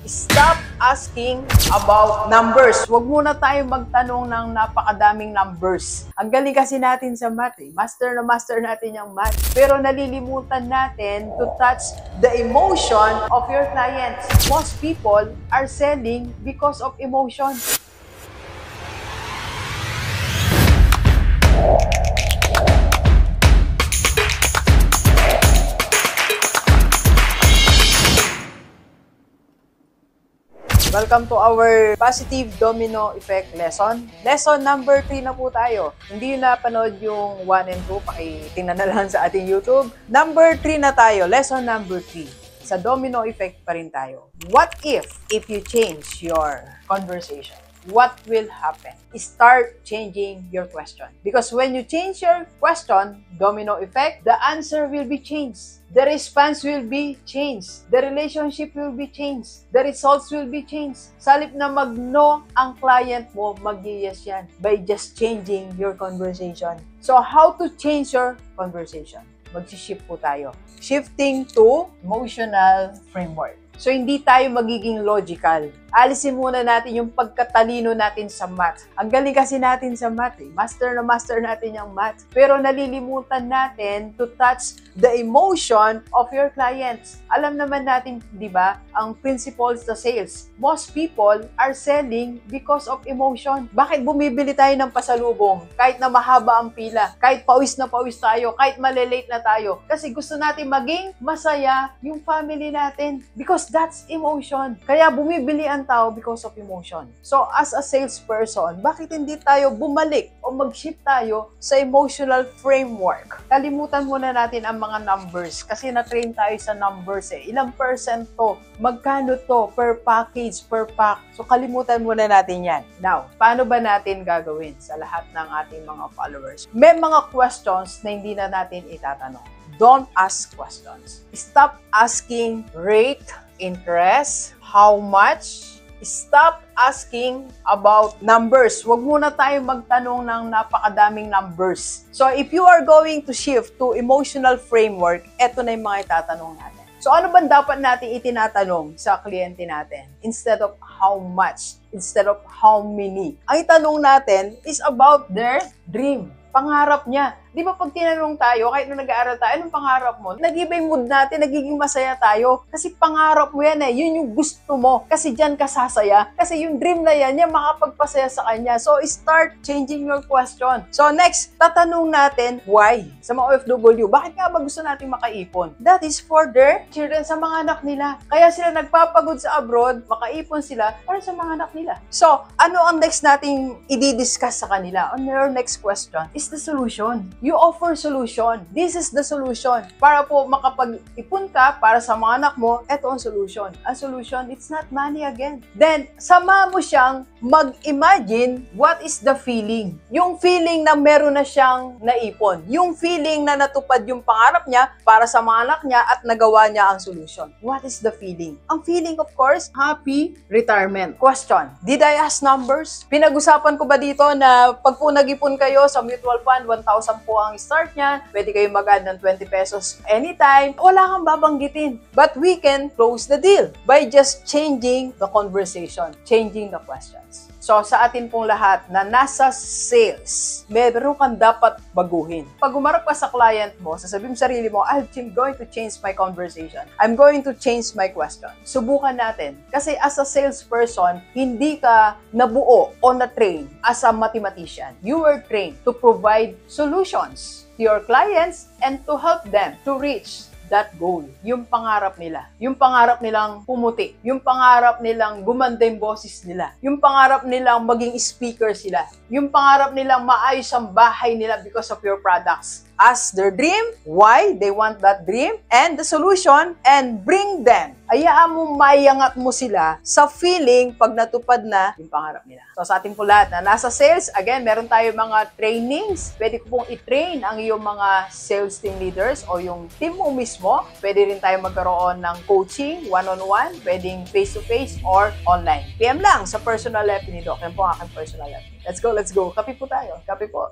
Stop asking about numbers. Huwag muna tayo magtanong ng napakadaming numbers. Ang galing kasi natin sa math eh. Master na master natin yung math. Pero nalilimutan natin to touch the emotion of your clients. Most people are selling because of emotion. Welcome to our positive domino effect lesson. Lesson number 3 na po tayo. Hindi na napanood yung 1 and 2, pakitingnan na lang sa ating YouTube. Number 3 na tayo. Lesson number 3. Sa domino effect pa rin tayo. What if you change your conversation? What will happen? Start changing your question. Because when you change your question, domino effect, the answer will be changed. The response will be changed. The relationship will be changed. The results will be changed. Sa halip na mag-no ang client mo, mag-yes yan by just changing your conversation. So, how to change your conversation? Mag-shift po tayo. Shifting to emotional framework. So, hindi tayo magiging logical. Alisin muna natin yung pagkatalino natin sa math. Ang galing kasi natin sa math eh. Master na master natin yung math. Pero nalilimutan natin to touch the emotion of your clients. Alam naman natin, di ba, ang principles sa sales. Most people are selling because of emotion. Bakit bumibili tayo ng pasalubong? Kahit na mahaba ang pila, kahit pawis na pawis tayo, kahit malilate na tayo. Kasi gusto natin maging masaya yung family natin. Because that's emotion. Kaya bumibili ang tao because of emotion. So, as a salesperson, bakit hindi tayo bumalik o mag-shift tayo sa emotional framework? Kalimutan muna natin ang mga numbers kasi na-train tayo sa numbers eh. Ilang percent to? Magkano to? Per package, per pack? So, kalimutan muna natin yan. Now, paano ba natin gagawin sa lahat ng ating mga followers? May mga questions na hindi na natin itatanong. Don't ask questions. Stop asking rate, interest, how much. Stop asking about numbers. Huwag muna tayo magtanong ng napakadaming numbers. So, if you are going to shift to emotional framework, eto na yung mga itatanong natin. So, ano ba dapat natin itinatanong sa kliyente natin? Instead of how much, instead of how many. Ang itanong natin is about their dream. Pangarap niya. Di ba pag tinanong tayo, kahit nung nag-aaral tayo, anong pangarap mo? Nag-iba yung mood natin, nagiging masaya tayo. Kasi pangarap mo yan eh. Yun yung gusto mo. Kasi dyan ka sasaya. Kasi yung dream na yan, yan makapagpasaya sa kanya. So, start changing your question. So, next, tatanong natin, why? Sa mga OFW, bakit nga ba gusto natin makaipon? That is for their children, sa mga anak nila. Kaya sila nagpapagod sa abroad, makaipon sila para sa mga anak nila. So, ano ang next nating i-discuss sa kanila? On your next question is the solution. You offer solution. This is the solution. Para po makapag-ipon ka para sa mga anak mo, ito ang solution. Ang solution, it's not money again. Then, sama mo siyang mag-imagine what is the feeling. Yung feeling na meron na siyang naipon. Yung feeling na natupad yung pangarap niya para sa mga anak niya at nagawa niya ang solution. What is the feeling? Ang feeling, of course, happy retirement. Question, did I ask numbers? Pinag-usapan ko ba dito na pag po nag-ipon kayo sa mutual fund, 1,000 po ang start niyan. Pwede kayo mag-add ng 20 pesos anytime. Wala kang babanggitin. But we can close the deal by just changing the conversation, changing the questions. So, sa atin pong lahat na nasa sales, meron kang dapat baguhin. Pag umarap ka sa client mo, sasabihin mo sarili mo, I'm going to change my conversation. I'm going to change my question. Subukan natin. Kasi as a salesperson, hindi ka nabuo o na-train as a mathematician. You were trained to provide solutions to your clients and to help them to reach that goal. Yung pangarap nila. Yung pangarap nilang pumuti. Yung pangarap nilang gumanda yung boses nila. Yung pangarap nilang maging speaker sila. Yung pangarap nilang maayos ang bahay nila because of your products. Ask their dream, why they want that dream, and the solution, and bring them. Hayaan mo, mayangat mo sila sa feeling pag natupad na yung pangarap nila. So sa ating po lahat na nasa sales, again, meron tayo mga trainings. Pwede ko pong i-train ang iyong mga sales team leaders o yung team mo mismo. Pwede rin tayo magkaroon ng coaching, one-on-one, pwedeng face-to-face or online. PM lang sa personal FB ni Doc. Yan po ang aking personal FB. Let's go, let's go. Kape po tayo. Kape po.